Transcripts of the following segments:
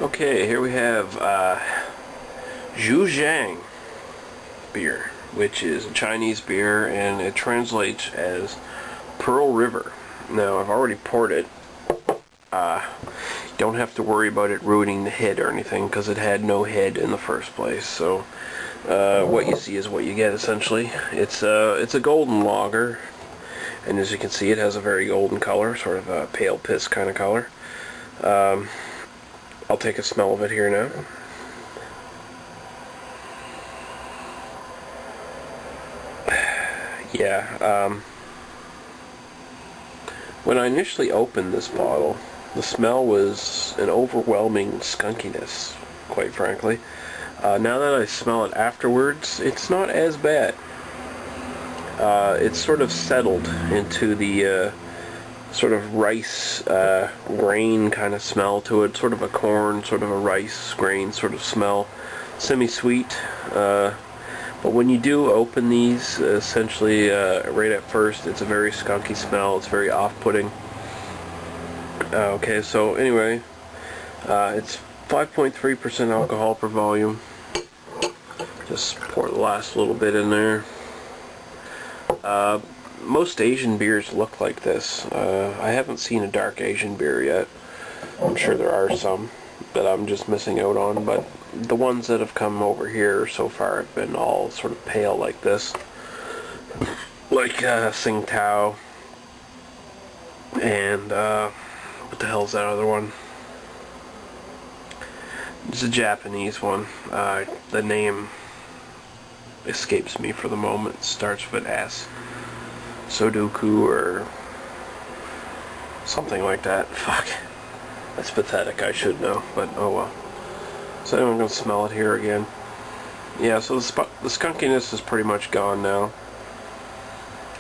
Okay, here we have Zhu Jiang beer, which is a Chinese beer, and it translates as Pearl River. Now, I've already poured it. Don't have to worry about it ruining the head or anything, because it had no head in the first place. So, what you see is what you get, essentially. It's a golden lager, and as you can see, it has a very golden color, sort of a pale piss kind of color. I'll take a smell of it here now. Yeah, when I initially opened this bottle, the smell was an overwhelming skunkiness, quite frankly. Now that I smell it afterwards, it's not as bad. It's sort of settled into the sort of rice grain kind of smell to it, sort of a corn, sort of a rice grain sort of smell, semi-sweet. But when you do open these, essentially right at first, it's a very skunky smell. It's very off-putting. Okay, so anyway, it's 5.3% alcohol per volume. Just pour the last little bit in there. Most Asian beers look like this. I haven't seen a dark Asian beer yet. I'm sure there are some that I'm just missing out on, but the ones that have come over here so far have been all sort of pale like this. Like Tsingtao and what the hell's that other one? It's a Japanese one. The name escapes me for the moment. It starts with S. Sodoku or something like that. Fuck. That's pathetic. I should know, but oh well. So anyway, I'm going to smell it here again. Yeah, so the skunkiness is pretty much gone now.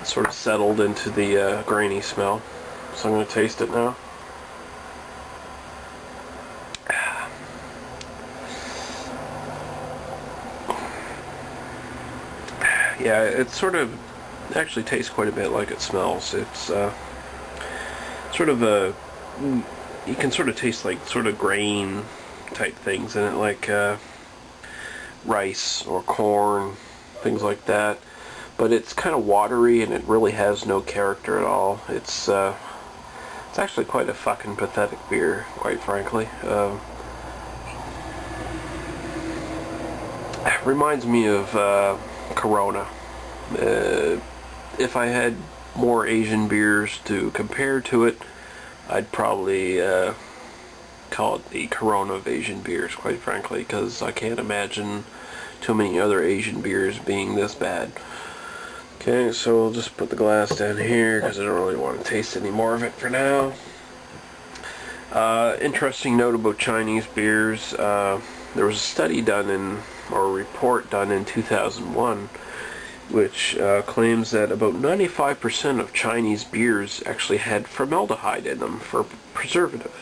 It's sort of settled into the grainy smell. So I'm going to taste it now. Yeah, it sort of actually tastes quite a bit like it smells. It's sort of a, you can sort of taste like sort of grain type things in it, like rice or corn, things like that. But it's kind of watery, and it really has no character at all. It's actually quite a fucking pathetic beer, quite frankly. It reminds me of Corona. If I had more Asian beers to compare to it, I'd probably call it the Corona of Asian beers, quite frankly, because I can't imagine too many other Asian beers being this bad. Okay, so I'll just put the glass down here because I don't really want to taste any more of it for now. Interesting note about Chinese beers. There was a study done or a report done in 2001 which claims that about 95% of Chinese beers actually had formaldehyde in them for preservative.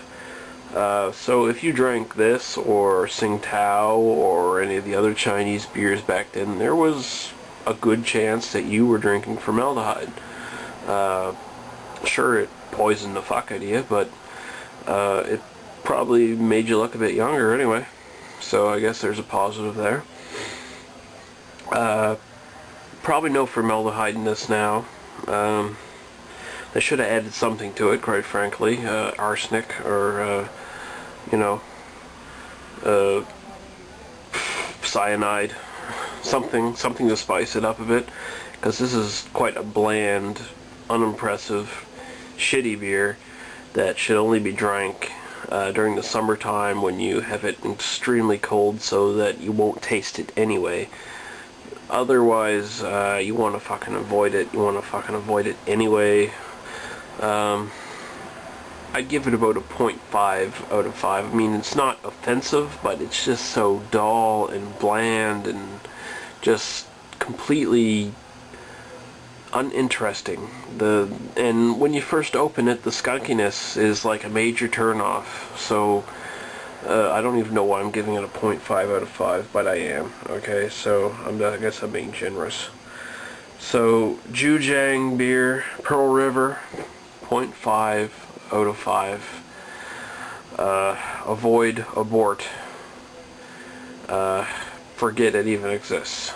So if you drank this or Tsingtao or any of the other Chinese beers back then, there was a good chance that you were drinking formaldehyde. Sure, it poisoned the fuck out of you, but it probably made you look a bit younger anyway. So I guess there's a positive there. Probably no formaldehyde in this now. They should have added something to it, quite frankly. Arsenic or, cyanide. Something to spice it up a bit. Because this is quite a bland, unimpressive, shitty beer that should only be drank during the summertime when you have it extremely cold so that you won't taste it anyway. Otherwise, you want to fucking avoid it. You want to fucking avoid it anyway. I'd give it about a 0.5 out of 5. I mean, it's not offensive, but it's just so dull and bland and just completely uninteresting. And when you first open it, the skunkiness is like a major turn-off. So I don't even know why I'm giving it a 0.5 out of 5, but I am. Okay, so I guess I'm being generous. So, Zhu Jiang beer, Pearl River, 0.5 out of 5. avoid, abort, forget it even exists.